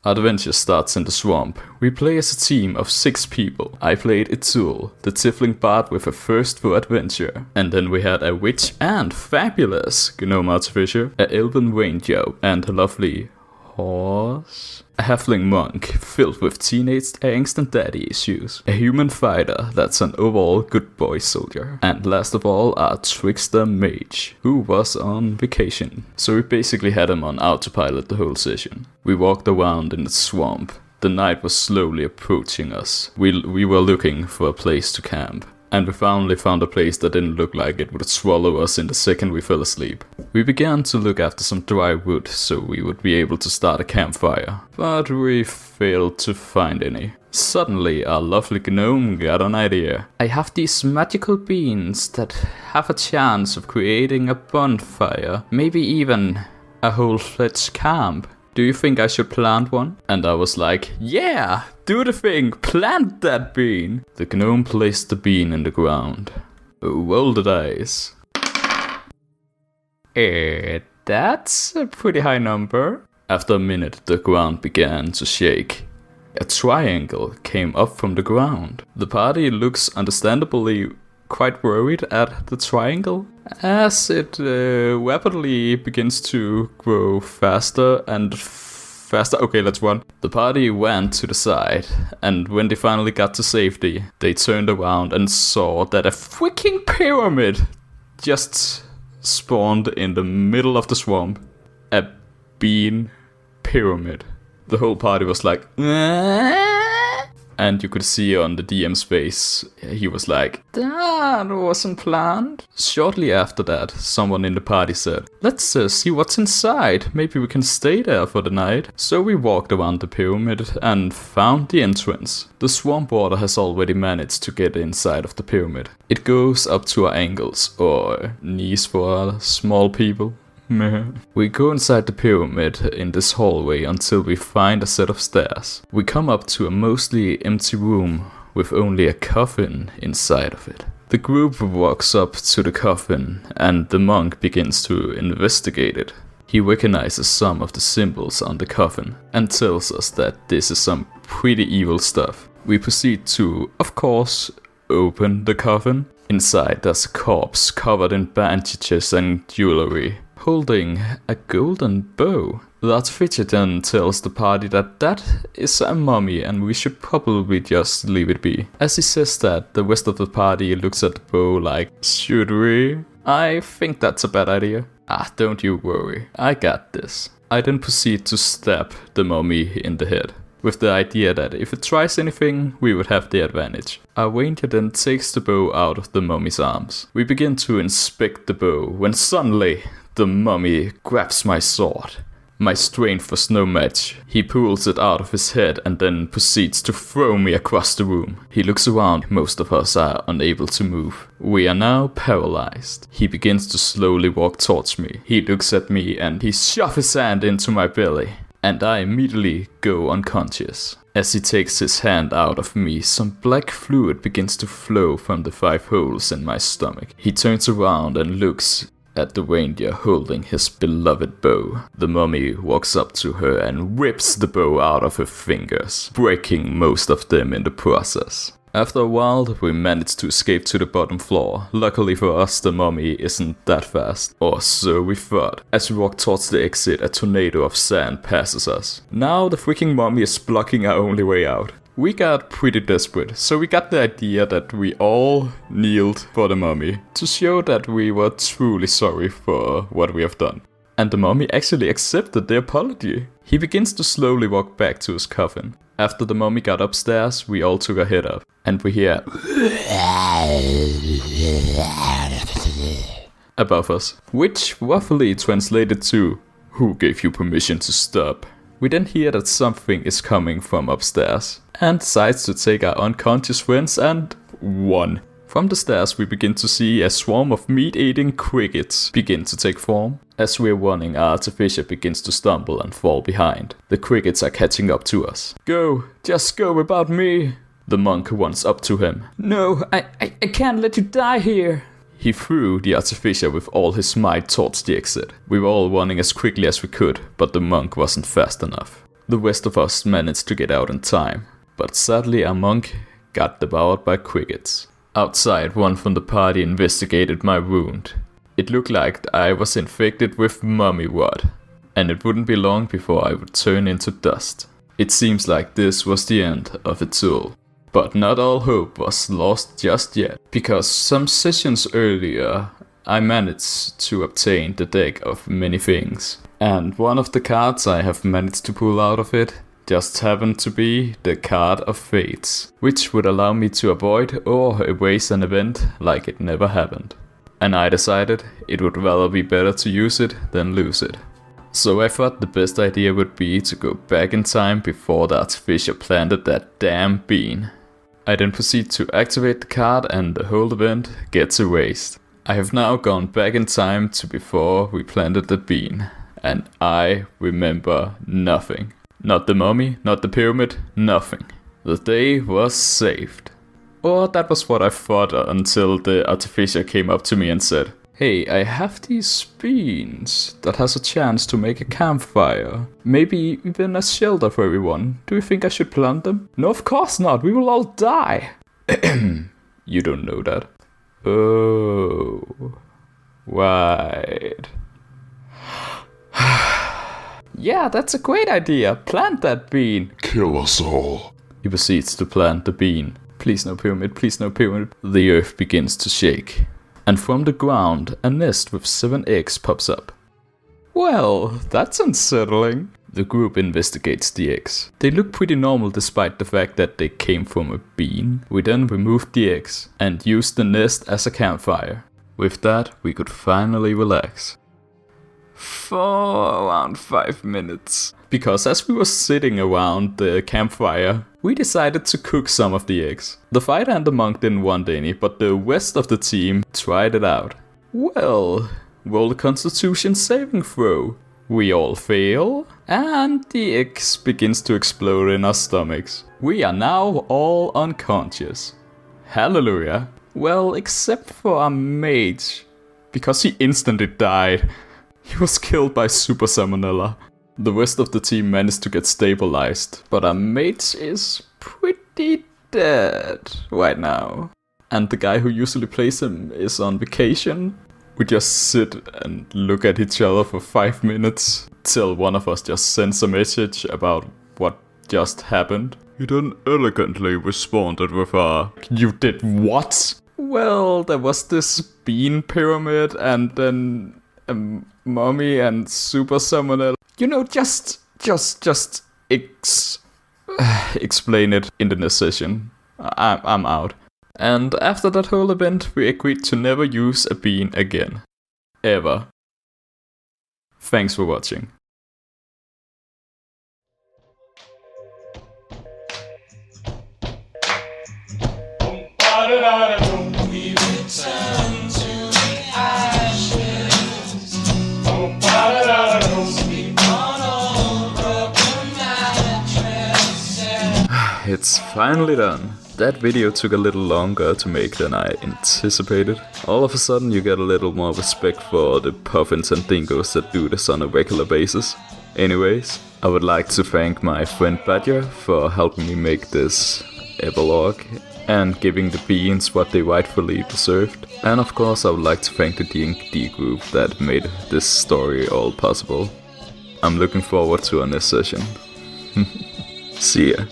Our adventure starts in the swamp. We play as a team of 6 people. I played Itul, the tiefling bard with a thirst for adventure. And then we had a witch and fabulous gnome artificer, a elven ranger, and a lovely horse. A halfling monk filled with teenage angst and daddy issues. A human fighter that's an overall good boy soldier. And last of all, our trickster mage, who was on vacation. So we basically had him on autopilot the whole session. We walked around in the swamp. The night was slowly approaching us. We were looking for a place to camp. And we finally found a place that didn't look like it would swallow us in the second we fell asleep. We began to look after some dry wood so we would be able to start a campfire, but we failed to find any. Suddenly, our lovely gnome got an idea. I have these magical beans that have a chance of creating a bonfire, maybe even a whole-fledged camp. Do you think I should plant one? And I was like, yeah, do the thing, plant that bean. The gnome placed the bean in the ground. Roll the dice. That's a pretty high number. After a minute, the ground began to shake. A triangle came up from the ground. The party looks understandably quite worried at the triangle, as it rapidly begins to grow faster and faster. Okay, let's run. The party went to the side, and when they finally got to safety, they turned around and saw that a freaking pyramid just spawned in the middle of the swamp. A bean pyramid. The whole party was like, and you could see on the DM's face, he was like, that wasn't planned. Shortly after that, someone in the party said, let's see what's inside. Maybe we can stay there for the night. So we walked around the pyramid and found the entrance. The swamp water has already managed to get inside of the pyramid. It goes up to our ankles, or knees for our small people. We go inside the pyramid in this hallway until we find a set of stairs. We come up to a mostly empty room with only a coffin inside of it. The group walks up to the coffin and the monk begins to investigate it. He recognizes some of the symbols on the coffin and tells us that this is some pretty evil stuff. We proceed to, of course, open the coffin. Inside there's a corpse covered in bandages and jewelry, holding a golden bow. The artificer then tells the party that that is a mummy and we should probably just leave it be. As he says that, the rest of the party looks at the bow like, should we? I think that's a bad idea. Don't you worry, I got this. I then proceed to stab the mummy in the head, with the idea that if it tries anything, we would have the advantage. Our ranger then takes the bow out of the mummy's arms. We begin to inspect the bow when suddenly the mummy grabs my sword. My strength was no match. He pulls it out of his head and then proceeds to throw me across the room. He looks around, most of us are unable to move. We are now paralyzed. He begins to slowly walk towards me. He looks at me and he shoves his hand into my belly. And I immediately go unconscious. As he takes his hand out of me, some black fluid begins to flow from the 5 holes in my stomach. He turns around and looks at the reindeer holding his beloved bow. The mummy walks up to her and rips the bow out of her fingers, breaking most of them in the process. After a while, we manage to escape to the bottom floor. Luckily for us, the mummy isn't that fast, or so we thought. As we walk towards the exit, a tornado of sand passes us. Now the freaking mummy is blocking our only way out. We got pretty desperate, so we got the idea that we all kneeled for the mummy to show that we were truly sorry for what we have done. And the mummy actually accepted the apology. He begins to slowly walk back to his coffin. After the mummy got upstairs, we all took a head up, and we hear above us, which roughly translated to, who gave you permission to stop? We then hear that something is coming from upstairs, and decides to take our unconscious friends and run. From the stairs we begin to see a swarm of meat-eating crickets begin to take form. As we're running, our artificer begins to stumble and fall behind. The crickets are catching up to us. Go, just go without me. The monk runs up to him. No, I can't let you die here. He threw the artificer with all his might towards the exit. We were all running as quickly as we could, but the monk wasn't fast enough. The rest of us managed to get out in time, but sadly a monk got devoured by crickets. Outside, one from the party investigated my wound. It looked like I was infected with mummy rot, and it wouldn't be long before I would turn into dust. It seems like this was the end of it all. But not all hope was lost just yet, because some sessions earlier I managed to obtain the deck of many things. And one of the cards I have managed to pull out of it just happened to be the card of fates, which would allow me to avoid or erase an event like it never happened. And I decided it would rather be better to use it than lose it. So I thought the best idea would be to go back in time before the artificer planted that damn bean. I then proceed to activate the card and the whole event gets erased. I have now gone back in time to before we planted the bean, and I remember nothing. Not the mummy, not the pyramid, nothing. The day was saved. Or that was what I thought until the artificer came up to me and said, "Hey, I have these beans that has a chance to make a campfire. Maybe even a shelter for everyone. Do you think I should plant them?" "No, of course not. We will all die." You don't know that. Oh. Right. "Yeah, that's a great idea. Plant that bean." "Kill us all." He proceeds to plant the bean. Please no pyramid, please no pyramid. The earth begins to shake. And from the ground, a nest with 7 eggs pops up. Well, that's unsettling. The group investigates the eggs. They look pretty normal despite the fact that they came from a bean. We then removed the eggs and used the nest as a campfire. With that, we could finally relax. For around 5 minutes. Because as we were sitting around the campfire, we decided to cook some of the eggs. The fighter and the monk didn't want any, but the rest of the team tried it out. Well, roll a constitution saving throw. We all fail, and the eggs begins to explode in our stomachs. We are now all unconscious. Hallelujah. Well, except for our mage, because he instantly died. He was killed by Super Salmonella. The rest of the team managed to get stabilized, but our mage is pretty dead right now. And the guy who usually plays him is on vacation. We just sit and look at each other for 5 minutes till one of us just sends a message about what just happened. He then elegantly responded with a, "You did what?" Well, there was this bean pyramid and then a mummy and Super Salmonella. You know, just explain it in the next session. I'm out. And after that whole event, we agreed to never use a bean again. Ever. Thanks for watching. It's finally done. That video took a little longer to make than I anticipated. All of a sudden you get a little more respect for the puffins and dingoes that do this on a regular basis. Anyways, I would like to thank my friend Badger for helping me make this epilogue and giving the beans what they rightfully deserved. And of course I would like to thank the D&D group that made this story all possible. I'm looking forward to our next session. See ya.